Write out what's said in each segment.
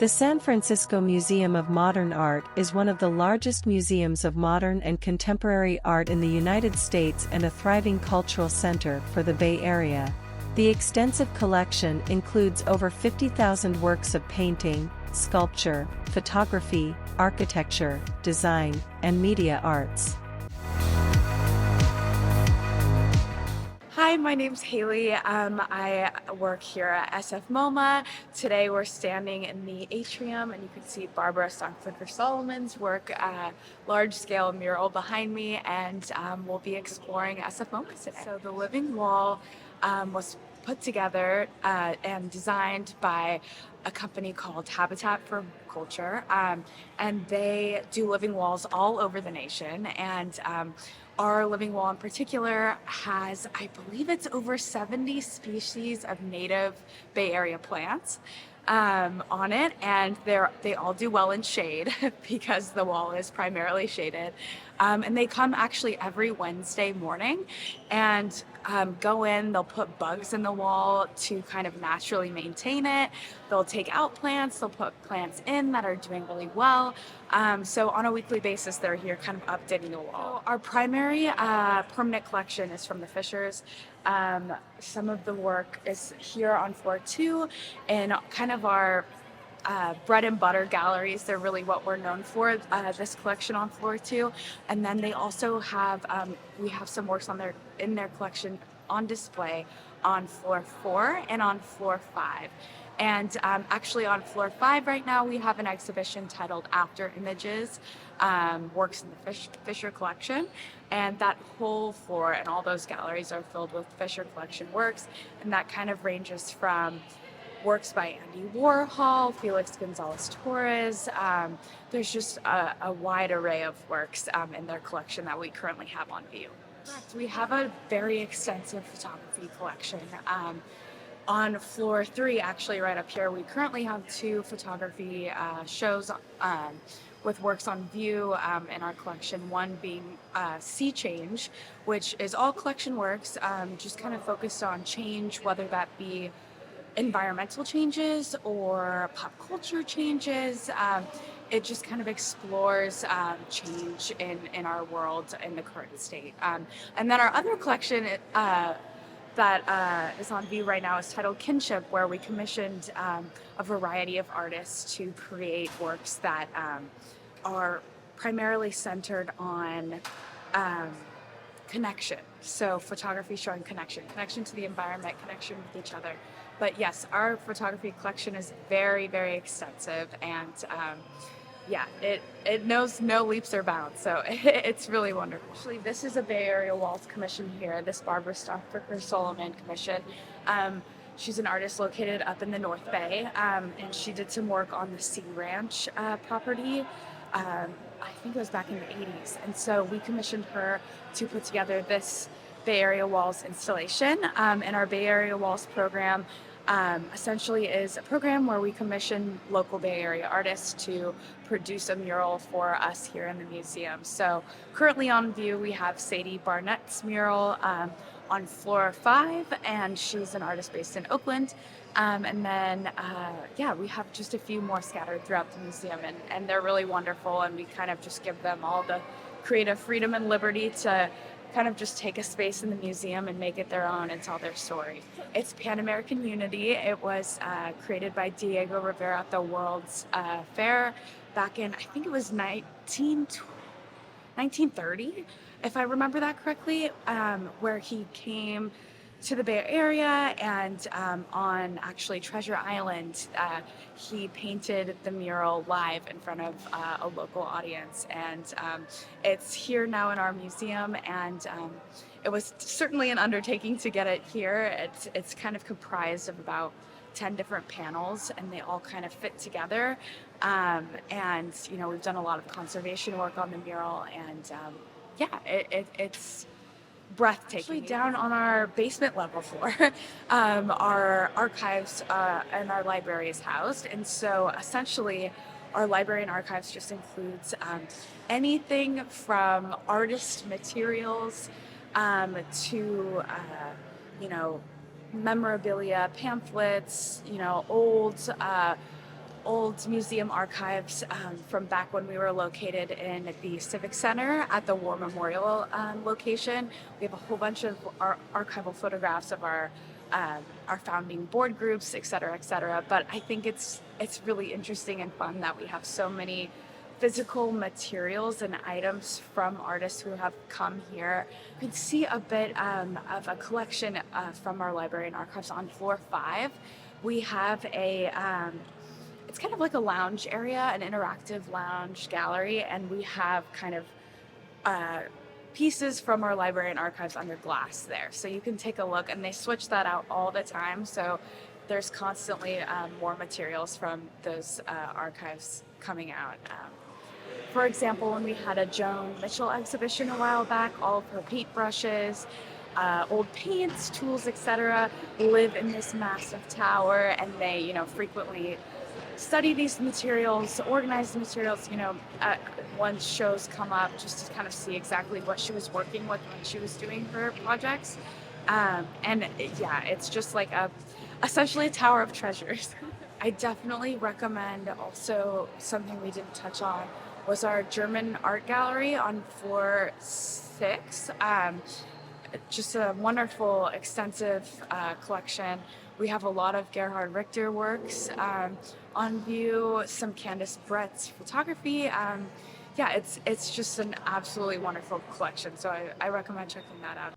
The San Francisco Museum of Modern Art is one of the largest museums of modern and contemporary art in the United States and a thriving cultural center for the Bay Area. The extensive collection includes over 50,000 works of painting, sculpture, photography, architecture, design, and media arts. Hi, my name's Hayley. I work here at SFMOMA. Today we're standing in the atrium and you can see Barbara Stauffacher-Solomon's work, large-scale mural behind me, and we'll be exploring SFMOMA today. So the living wall was put together and designed by a company called Habitat for Culture, and they do living walls all over the nation, and our living wall in particular has, I believe it's over 70 species of native Bay Area plants on it, and they all do well in shade because the wall is primarily shaded. And they come actually every Wednesday morning and go in, they'll put bugs in the wall to kind of naturally maintain it. They'll take out plants, they'll put plants in that are doing really well. So on a weekly basis, they're here kind of updating the wall. Our primary permanent collection is from the Fishers. Some of the work is here on floor 2 and kind of our bread and butter galleries. They're really what we're known for, this collection on floor 2. And then they also have, we have some works in their collection on display on floor 4 and on floor 5. And actually on floor 5 right now, we have an exhibition titled After Images, works in the Fisher collection. And that whole floor and all those galleries are filled with Fisher collection works. And that kind of ranges from works by Andy Warhol, Felix Gonzalez-Torres. There's just a wide array of works in their collection that we currently have on view. We have a very extensive photography collection. On floor 3, actually right up here, we currently have 2 photography shows with works on view in our collection. One being Sea Change, which is all collection works, just kind of focused on change, whether that be environmental changes or pop culture changes. It just kind of explores change in our world in the current state. And then our other collection that is on view right now is titled Kinship, where we commissioned a variety of artists to create works that are primarily centered on connection. So photography showing connection to the environment, connection with each other. But yes, our photography collection is very, very extensive, and yeah, it knows no leaps or bounds, so it's really wonderful. Actually, this is a Bay Area Walls commission here, this Barbara Stauffacher-Solomon commission. She's an artist located up in the North Bay, and she did some work on the Sea Ranch property. I think it was back in the 80s, and so we commissioned her to put together this Bay Area Walls installation. And our Bay Area Walls program essentially is a program where we commission local Bay Area artists to produce a mural for us here in the museum. So currently on view, we have Sadie Barnett's mural on floor 5, and she's an artist based in Oakland. And then, yeah, we have just a few more scattered throughout the museum, and they're really wonderful, and we kind of just give them all the creative freedom and liberty to kind of just take a space in the museum and make it their own and tell their story. It's Pan-American Unity. It was created by Diego Rivera at the World's Fair back in, I think it was 1930, if I remember that correctly, where he came to the Bay Area, and on actually Treasure Island, he painted the mural live in front of a local audience, and it's here now in our museum, and it was certainly an undertaking to get it here. It's kind of comprised of about 10 different panels, and they all kind of fit together, and you know, we've done a lot of conservation work on the mural, and yeah, it's breathtaking. Actually, down on our basement level floor, our archives and our library is housed, and so essentially our library and archives just includes anything from artist materials to you know, memorabilia, pamphlets, you know, old old museum archives from back when we were located in the Civic Center at the War Memorial location. We have a whole bunch of archival photographs of our founding board groups, et cetera, but I think it's really interesting and fun that we have so many physical materials and items from artists who have come here. You can see a bit of a collection from our library and archives on floor 5. We have it's kind of like a lounge area, an interactive lounge gallery, and we have kind of pieces from our library and archives under glass there. So you can take a look, and they switch that out all the time. So there's constantly more materials from those archives coming out. For example, when we had a Joan Mitchell exhibition a while back, all of her paintbrushes, old paints, tools, etc., live in this massive tower, and they, frequently study these materials, organize the materials. Once shows come up, just to kind of see exactly what she was working with when she was doing her projects, and yeah, it's just like essentially a tower of treasures. I definitely recommend also something we didn't touch on was our German art gallery on floor 6. Just a wonderful, extensive collection. We have a lot of Gerhard Richter works on view, some Candice Breitz photography. Yeah, it's just an absolutely wonderful collection, so I recommend checking that out.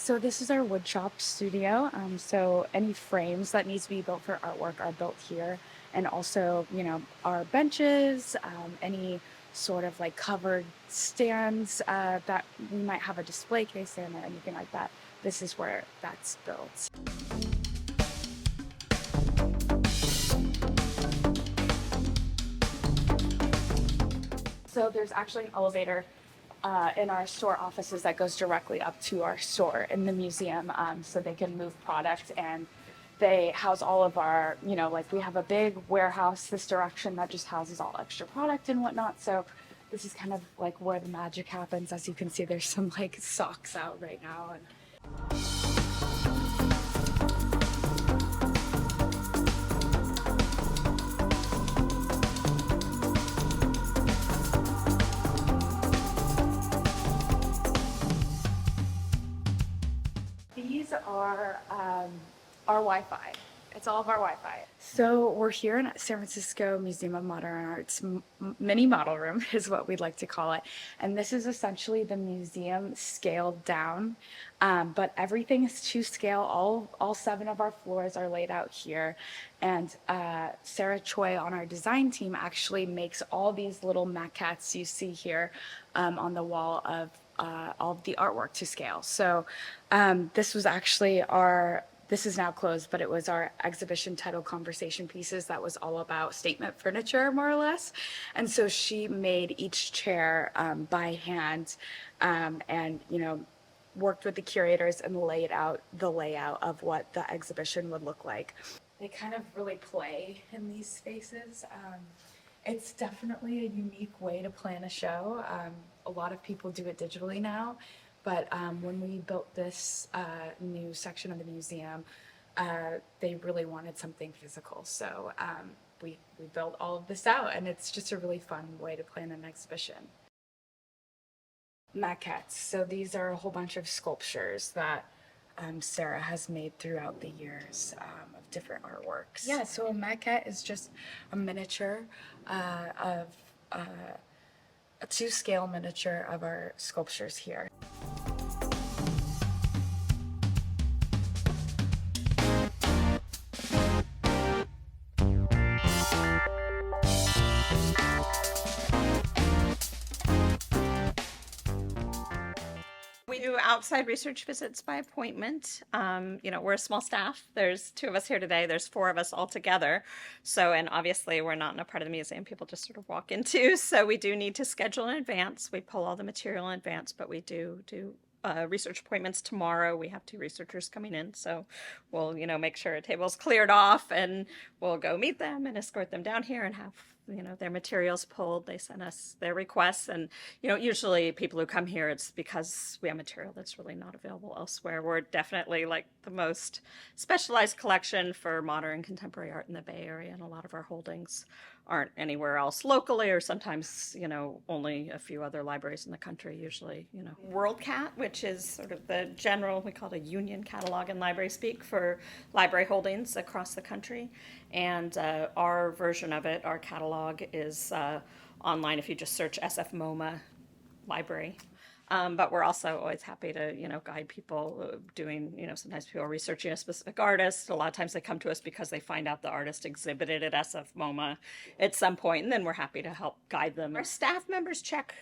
So this is our woodshop studio. So any frames that needs to be built for artwork are built here. And also, our benches, any sort of like covered stands that we might have a display case in or anything like that. This is where that's built. So there's actually an elevator in our store offices that goes directly up to our store in the museum, so they can move product, and they house all of our, like we have a big warehouse this direction that just houses all extra product and whatnot. So this is kind of like where the magic happens. As you can see, there's some like socks out right now. These are our Wi-Fi. It's all of our Wi-Fi. So we're here in San Francisco Museum of Modern Art's mini model room is what we'd like to call it. And this is essentially the museum scaled down, but everything is to scale. All 7 of our floors are laid out here. And Sarah Choi on our design team actually makes all these little maquettes you see here on the wall of all of the artwork to scale. So this was actually this is now closed, but it was our exhibition title Conversation Pieces that was all about statement furniture, more or less. And so she made each chair by hand and, worked with the curators and laid out the layout of what the exhibition would look like. They kind of really play in these spaces. It's definitely a unique way to plan a show. A lot of people do it digitally now, but when we built this new section of the museum, they really wanted something physical. So we built all of this out, and it's just a really fun way to plan an exhibition. Maquettes. So these are a whole bunch of sculptures that Sarah has made throughout the years of different artworks. Yeah, so a maquette is just a miniature of a 2-scale miniature of our sculptures here. We do outside research visits by appointment. We're a small staff. There's 2 of us here today. There's 4 of us all together. So, and obviously we're not in a part of the museum people just sort of walk into. So we do need to schedule in advance. We pull all the material in advance, but we do research appointments tomorrow. We have 2 researchers coming in. So we'll, make sure a table's cleared off, and we'll go meet them and escort them down here and have their materials pulled. They send us their requests, and usually people who come here, it's because we have material that's really not available elsewhere. We're definitely like the most specialized collection for modern and contemporary art in the Bay Area, and a lot of our holdings aren't anywhere else locally, or sometimes only a few other libraries in the country. Usually WorldCat, which is sort of the general, we call it a union catalog in library speak, for library holdings across the country. And our version of it, our catalog, is online if you just search SFMOMA library. But we're also always happy to, guide people doing, sometimes people are researching a specific artist. A lot of times they come to us because they find out the artist exhibited at SFMOMA at some point, and then we're happy to help guide them. Our staff members check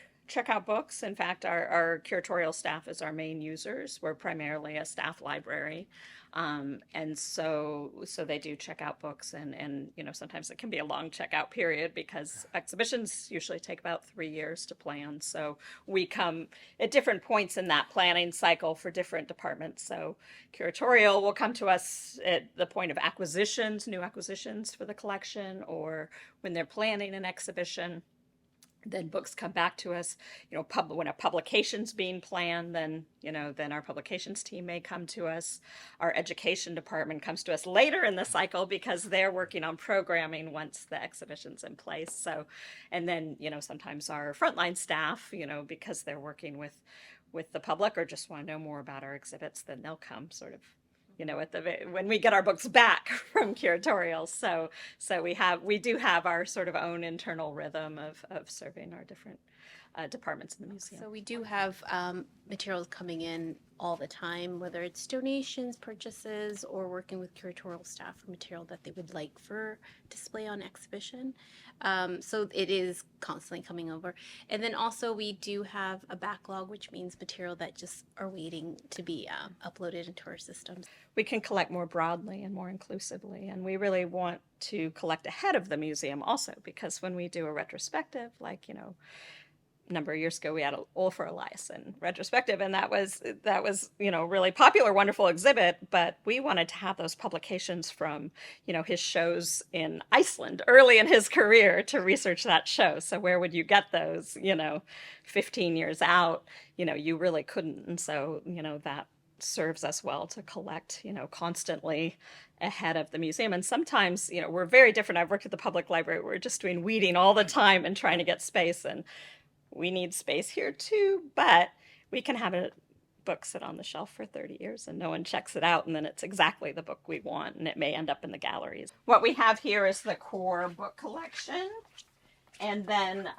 out books. In fact, our curatorial staff is our main users. We're primarily a staff library. And so they do check out books, and sometimes it can be a long checkout period because exhibitions usually take about 3 years to plan. So we come at different points in that planning cycle for different departments. So curatorial will come to us at the point of acquisitions, new acquisitions for the collection, or when they're planning an exhibition. Then books come back to us, when a publication's being planned, then our publications team may come to us. Our education department comes to us later in the cycle because they're working on programming once the exhibition's in place. So, and then, sometimes our frontline staff, because they're working with the public or just want to know more about our exhibits, then they'll come sort of when we get our books back from curatorials. So we do have our sort of own internal rhythm of serving our different departments in the museum. So we do have materials coming in all the time, whether it's donations, purchases, or working with curatorial staff for material that they would like for display on exhibition. So it is constantly coming over. And then also we do have a backlog, which means material that just are waiting to be uploaded into our systems. We can collect more broadly and more inclusively, and we really want to collect ahead of the museum also, because when we do a retrospective, like, a number of years ago, we had an Olafur Eliasson retrospective, and that was really popular, wonderful exhibit. But we wanted to have those publications from his shows in Iceland early in his career to research that show. So where would you get those? 15 years out, you really couldn't, and so that serves us well to collect constantly ahead of the museum. And sometimes we're very different. I've worked at the public library. We're just doing weeding all the time and trying to get space, and we need space here too, but we can have a book sit on the shelf for 30 years and no one checks it out, and then it's exactly the book we want, and it may end up in the galleries. What we have here is the core book collection, and then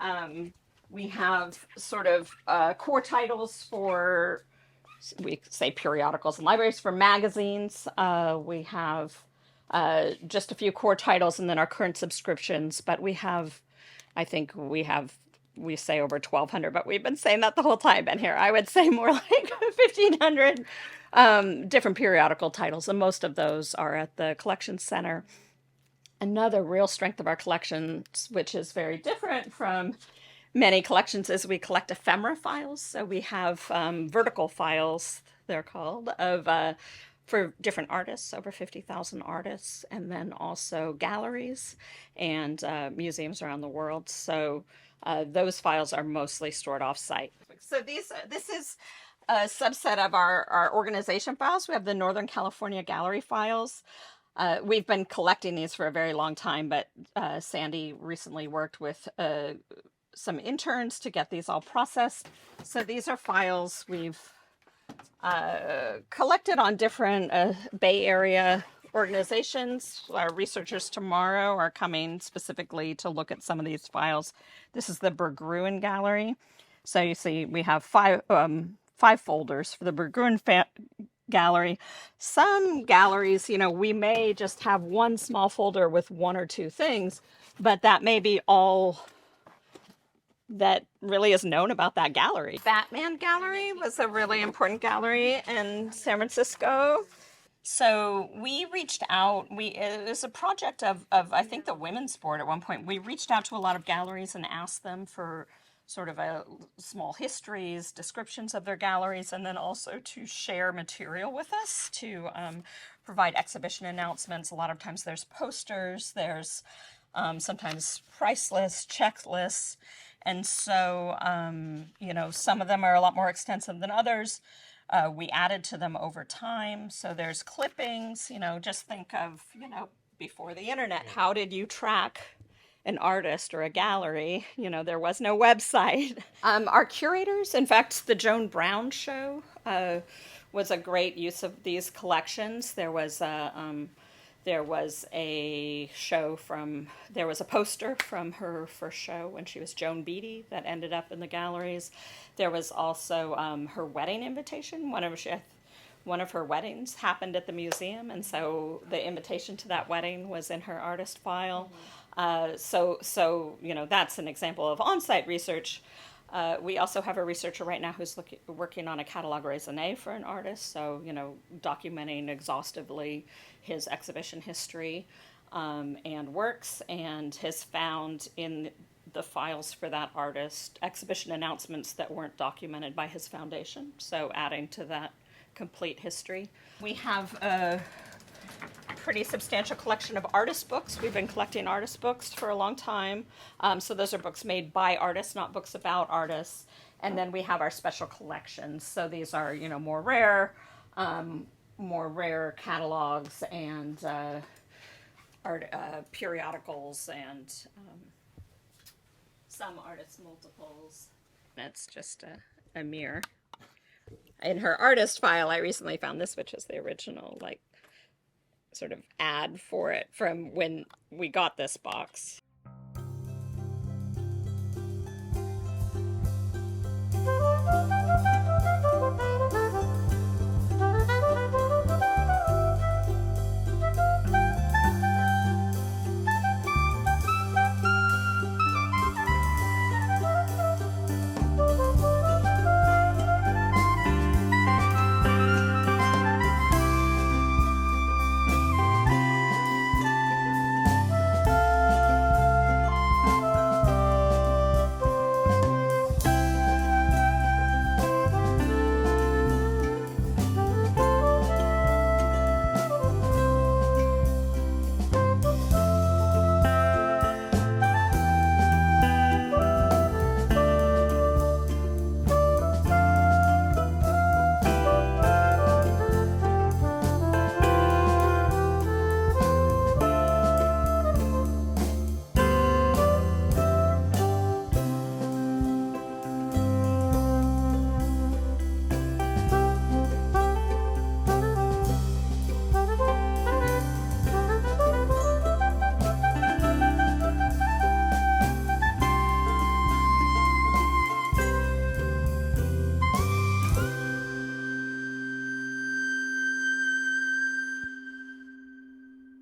we have sort of core titles for, we say, periodicals and libraries, for magazines. We have just a few core titles and then our current subscriptions, but we say over 1,200, but we've been saying that the whole time been here. I would say more like 1,500 different periodical titles, and most of those are at the Collection Center. Another real strength of our collections, which is very different from many collections, is we collect ephemera files. So we have vertical files, they're called, for different artists, over 50,000 artists, and then also galleries and museums around the world. So those files are mostly stored off-site. So this is a subset of our organization files. We have the Northern California gallery files. We've been collecting these for a very long time, but Sandy recently worked with some interns to get these all processed. So these are files we've collected on different Bay Area organizations. Our researchers tomorrow are coming specifically to look at some of these files. This is the Berggruen Gallery. So you see we have five folders for the Berggruen Gallery. Some galleries, we may just have one small folder with one or two things, but that may be all that really is known about that gallery. Batman Gallery was a really important gallery in San Francisco. So we reached out, it was a project of I think the Women's Board at one point. We reached out to a lot of galleries and asked them for sort of a small histories, descriptions of their galleries, and then also to share material with us, to provide exhibition announcements. A lot of times there's posters, there's sometimes price lists, checklists, and so, some of them are a lot more extensive than others. We added to them over time. So there's clippings, just think of, before the internet, how did you track an artist or a gallery? There was no website. Our curators, in fact, the Joan Brown show was a great use of these collections. There was a poster from her first show when she was Joan Beatty that ended up in the galleries. There was also her wedding invitation. One of her weddings happened at the museum, and so the invitation to that wedding was in her artist file. So that's an example of on-site research. We also have a researcher right now who's working on a catalog raisonné for an artist, so documenting exhaustively his exhibition history and works, and has found in the files for that artist exhibition announcements that weren't documented by his foundation, so adding to that complete history. We have a pretty substantial collection of artist books. We've been collecting artist books for a long time. So those are books made by artists, not books about artists. And then we have our special collections. So these are, more rare catalogs and periodicals and some artist multiples. That's just a mirror. In her artist file, I recently found this, which is the original, sort of ad for it from when we got this box.